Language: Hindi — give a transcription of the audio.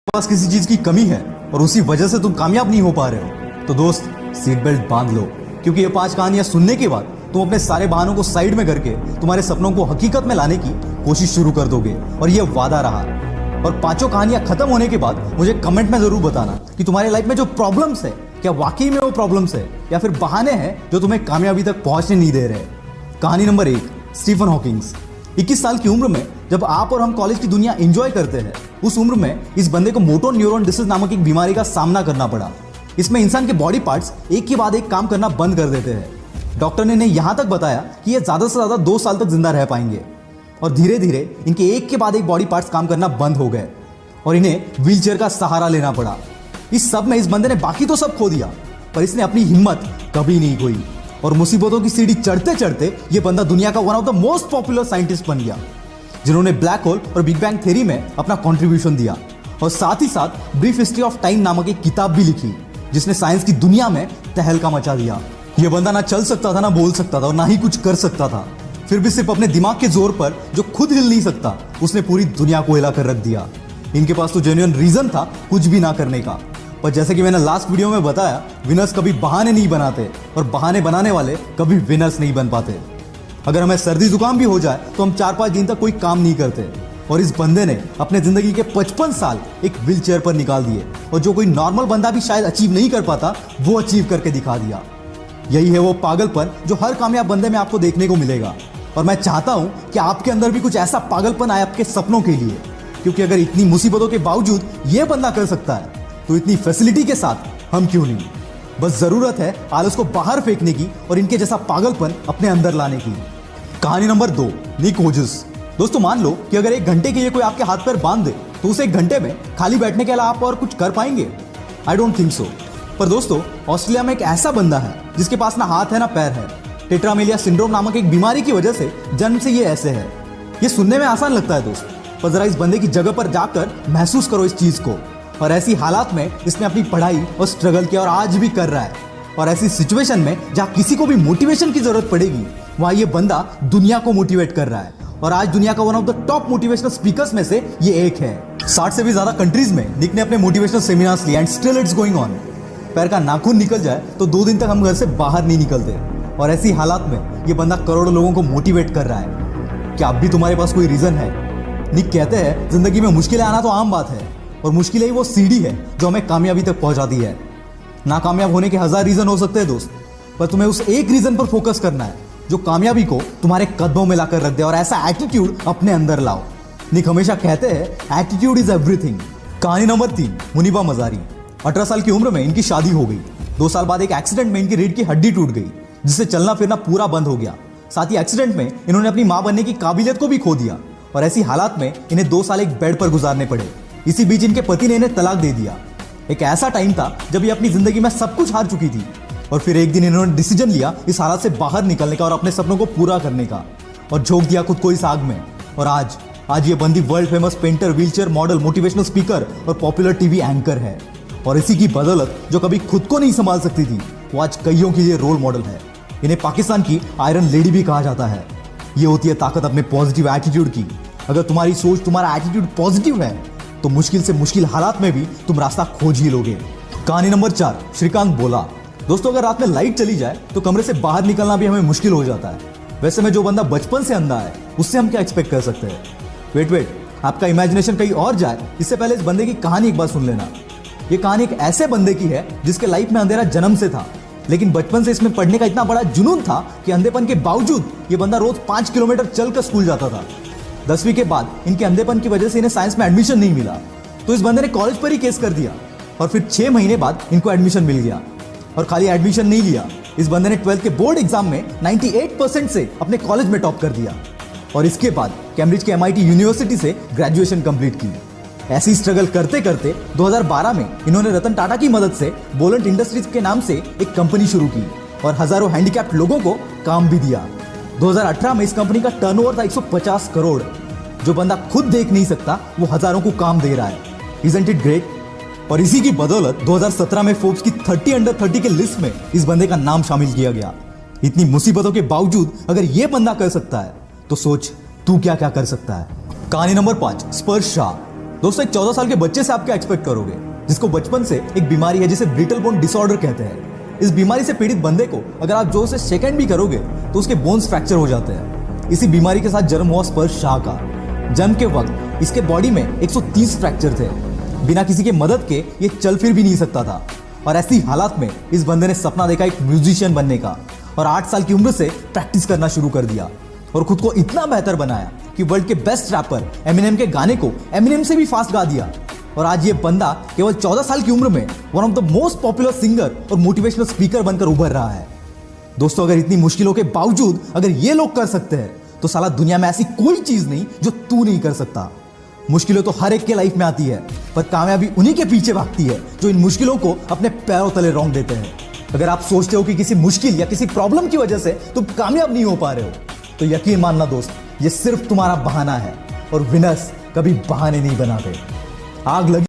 पास किसी चीज की कमी है और उसी वजह से तुम कामयाब नहीं हो पा रहे हो तो दोस्त सीट बेल्ट बांध लो, क्योंकि ये 5 कहानियां सुनने के बाद तुम अपने सारे बहानों को साइड में करके तुम्हारे सपनों को हकीकत में लाने की कोशिश शुरू कर दोगे। और ये वादा रहा। और 5 कहानियां खत्म होने के बाद मुझे कमेंट में जरूर बताना कि तुम्हारे लाइफ में जो प्रॉब्लम्स है क्या वाकई में वो प्रॉब्लम्स है या फिर बहाने हैं जो तुम्हें कामयाबी तक पहुंचने नहीं दे रहे। कहानी नंबर 1, स्टीफन हॉकिंग्स। 21 साल की उम्र में जब आप और हम कॉलेज की दुनिया एंजॉय करते हैं, उस उम्र में इस बंदे को मोटो न्यूरॉन डिसीज नामक एक बीमारी का सामना करना पड़ा। इसमें इंसान के बॉडी पार्ट्स एक के बाद एक काम करना बंद कर देते हैं। डॉक्टर ने इन्हें यहां तक बताया कि ये ज्यादा से ज्यादा 2 साल तक जिंदा रह पाएंगे। और धीरे धीरे इनके एक के बाद एक बॉडी पार्ट्स काम करना बंद हो गए और इन्हें व्हीलचेयर का सहारा लेना पड़ा। इस सब में इस बंदे ने बाकी तो सब खो दिया, पर इसने अपनी हिम्मत कभी नहीं खोई और मुसीबतों की सीढ़ी चढ़ते चढ़ते ये बंदा दुनिया का one of the most popular scientist बन गया, जिन्होंने ब्लैक होल और बिग बैंग थ्योरी में अपना कंट्रीब्यूशन दिया। और साथ ही साथ ब्रीफ हिस्ट्री ऑफ टाइम नामक एक किताब भी लिखी, जिसने साइंस की दुनिया में तहलका मचा दिया। यह बंदा ना चल सकता था, ना बोल सकता था और ना ही कुछ कर सकता था, फिर भी सिर्फ अपने दिमाग के जोर पर, जो खुद हिल नहीं सकता, उसने पूरी दुनिया को हिला कर रख दिया। इनके पास तो जेन्युइन रीजन था कुछ भी ना करने का, पर जैसे कि मैंने लास्ट वीडियो में बताया, विनर्स कभी बहाने नहीं बनाते और बहाने बनाने वाले कभी विनर्स नहीं बन पाते। अगर हमें सर्दी जुकाम भी हो जाए तो हम 4-5 दिन तक कोई काम नहीं करते, और इस बंदे ने अपने जिंदगी के 55 साल एक व्हील चेयर पर निकाल दिए, और जो कोई नॉर्मल बंदा भी शायद अचीव नहीं कर पाता, वो अचीव करके दिखा दिया। यही है वो पागलपन जो हर कामयाब बंदे में आपको देखने को मिलेगा। और मैं चाहता हूं कि आपके अंदर भी कुछ ऐसा पागलपन आए आपके सपनों के लिए, क्योंकि अगर इतनी मुसीबतों के बावजूद ये बंदा कर सकता है तो इतनी फैसिलिटी के साथ हम क्यों नहीं। बस जरूरत है आलस को बाहर फेंकने की और इनके जैसा पागलपन अपने अंदर लाने की। कहानी नंबर 2, निक वोजस। दोस्तों, मान लो कि अगर 1 घंटे के लिए कोई आपके हाथ पैर बांध दे तो उसे 1 घंटे में खाली बैठने के अलावा आप और कुछ कर पाएंगे? I don't think so. पर दोस्तों, ऑस्ट्रेलिया में एक ऐसा बंदा है जिसके पास ना हाथ है ना पैर है। टेट्रामेलिया सिंड्रोम नामक एक बीमारी की वजह से जन्म से ये ऐसे है। ये सुनने में आसान लगता है दोस्त, पर जरा इस बंदे की जगह पर जाकर महसूस करो इस चीज को। और ऐसी हालात में इसने अपनी पढ़ाई और स्ट्रगल किया और आज भी कर रहा है। और ऐसी सिचुएशन में जहां किसी को भी मोटिवेशन की जरूरत पड़ेगी, वहां ये बंदा दुनिया को मोटिवेट कर रहा है। और आज दुनिया का one of the top motivational speakers में से ये एक है। 60 से भी ज्यादा कंट्रीज में निक ने अपने मोटिवेशनल सेमिनार्स लिए and still it's going on. पैर का नाखून निकल जाए तो 2 दिन तक हम घर से बाहर नहीं निकलते, और ऐसी हालात में ये बंदा करोड़ों लोगों को मोटिवेट कर रहा है। क्या अब भी तुम्हारे पास कोई रीजन है? निक कहते हैं, जिंदगी में मुश्किलें आना तो आम बात है, और मुश्किलें ही वो सीढ़ी है जो हमें कामयाबी तक पहुंचाती है। नाकामयाब होने के 1000 रीजन हो सकते हैं दोस्त, पर तुम्हें उस एक रीजन पर फोकस करना है जो कामयाबी को तुम्हारे कदमों में लाकर रख दे, और ऐसा एटीट्यूड अपने अंदर लाओ। निक हमेशा कहते हैं, एटीट्यूड इज एवरीथिंग। कहानी नंबर 3, मुनीबा मजारी। 18 साल की उम्र में इनकी शादी हो गई। 2 साल बाद एक एक्सीडेंट में इनकी रीढ़ की हड्डी टूट गई, जिससे चलना फिरना पूरा बंद हो गया। साथ ही एक्सीडेंट में इन्होंने अपनी मां बनने की काबिलियत को भी खो दिया, और ऐसी हालात में इन्हें 2 साल एक बेड पर गुजारने पड़े। इसी बीच इनके पति ने इन्हें तलाक दे दिया। एक ऐसा टाइम था जब ये अपनी जिंदगी में सब कुछ हार चुकी थी, और फिर एक दिन इन्होंने डिसीजन लिया इस हालात से बाहर निकलने का और अपने सपनों को पूरा करने का, और झोंक दिया खुद को इस आग में। और आज ये बंदी world famous painter, wheelchair model, motivational speaker और पॉपुलर टीवी एंकर है। और इसी की बदौलत जो कभी खुद को नहीं संभाल सकती थी, वो आज कईयों के लिए रोल मॉडल है। इन्हें पाकिस्तान की आयरन लेडी भी कहा जाता है। ये होती है ताकत अपने पॉजिटिव एटीट्यूड की। अगर तुम्हारी सोच, तुम्हारा एटीट्यूड पॉजिटिव है तो मुश्किल से मुश्किल हालात में भी तुम रास्ता खोज ही लोगे। कहानी नंबर 4, श्रीकांत बोला। दोस्तों, अगर रात में लाइट चली जाए तो कमरे से बाहर निकलना भी हमें मुश्किल हो जाता है। वैसे में जो बंदा बचपन से अंधा है, उससे हम क्या एक्सपेक्ट कर सकते हैं? वेट, आपका इमेजिनेशन कहीं और जाए इससे पहले इस बंदे की कहानी एक बार सुन लेना। ये कहानी एक ऐसे बंदे की है जिसके लाइफ में अंधेरा जन्म से था, लेकिन बचपन से इसमें पढ़ने का इतना बड़ा जुनून था कि अंधेपन के बावजूद ये बंदा रोज 5 किलोमीटर चलकर स्कूल जाता था। 10वीं के बाद इनके अंधेपन की वजह से इन्हें साइंस में एडमिशन नहीं मिला, तो इस बंदे ने कॉलेज पर ही केस कर दिया, और फिर 6 महीने बाद इनको एडमिशन मिल गया। और खाली एडमिशन नहीं लिया, इस बंदे ने 12th के बोर्ड एग्जाम में 98% से अपने कॉलेज में टॉप कर दिया, और इसके बाद कैम्ब्रिज के MIT यूनिवर्सिटी से ग्रेजुएशन कंप्लीट की। ऐसी स्ट्रगल करते करते 2012 में इन्होंने रतन टाटा की मदद से बोलेंट इंडस्ट्रीज के नाम से एक कंपनी शुरू की और हजारों हैंडीकैप्ड लोगों को काम भी दिया। 2018 में इस कंपनी का टर्नओवर था 150 करोड़। जो बंदा खुद देख नहीं सकता, वो हजारों को काम दे रहा है। Isn't it great? और इसी की बदौलत 2017 में फोर्ब्स की 30 अंडर 30 के लिस्ट में इस बंदे का नाम शामिल किया गया। इतनी मुसीबतों के बावजूद अगर ये बंदा कर सकता है, तो सोच तू क्या क्या कर सकता है। कहानी नंबर 5, स्पर्श शाह। दोस्तों, एक 14 साल के बच्चे से आप क्या एक्सपेक्ट करोगे, जिसको बचपन से एक बीमारी है जिसे ब्रिटल बोन डिसऑर्डर कहते हैं। इस बीमारी से पीड़ित बंदे को अगर आप जोर से शेक भी करोगे तो उसके बोन्स फ्रैक्चर हो जाते हैं। इसी बीमारी के साथ जन्म हुआ स्पर्श शाह का। जन्म के वक्त इसके बॉडी में 130 फ्रैक्चर थे। बिना किसी के मदद के ये चल फिर भी नहीं सकता था। और ऐसी हालात में इस बंदे ने सपना देखा एक म्यूजिशियन बनने का, और 8 साल की उम्र से प्रैक्टिस करना शुरू कर दिया और खुद को इतना बेहतर बनाया कि वर्ल्ड के बेस्ट रैपर एमिनेम के गाने को एमिनेम से भी फास्ट गा दिया। और आज ये बंदा केवल 14 साल की उम्र में one of the most popular singer और मोटिवेशनल स्पीकर बनकर उभर रहा है। दोस्तों, अगर इतनी मुश्किलों के बावजूद अगर ये लोग कर सकते हैं तो साला दुनिया में ऐसी कोई चीज नहीं जो तू नहीं कर सकता। मुश्किलें तो हर एक के लाइफ में आती है, पर कामयाबी उन्हीं के पीछे भागती है जो इन मुश्किलों को अपने पैरों तले रौंद देते हैं। अगर आप सोचते हो कि किसी मुश्किल या किसी प्रॉब्लम की वजह से तुम कामयाब नहीं हो पा रहे हो, तो यकीन मानना दोस्त, ये सिर्फ तुम्हारा बहाना है, और विनर्स कभी बहाने नहीं बनाते। आग लगी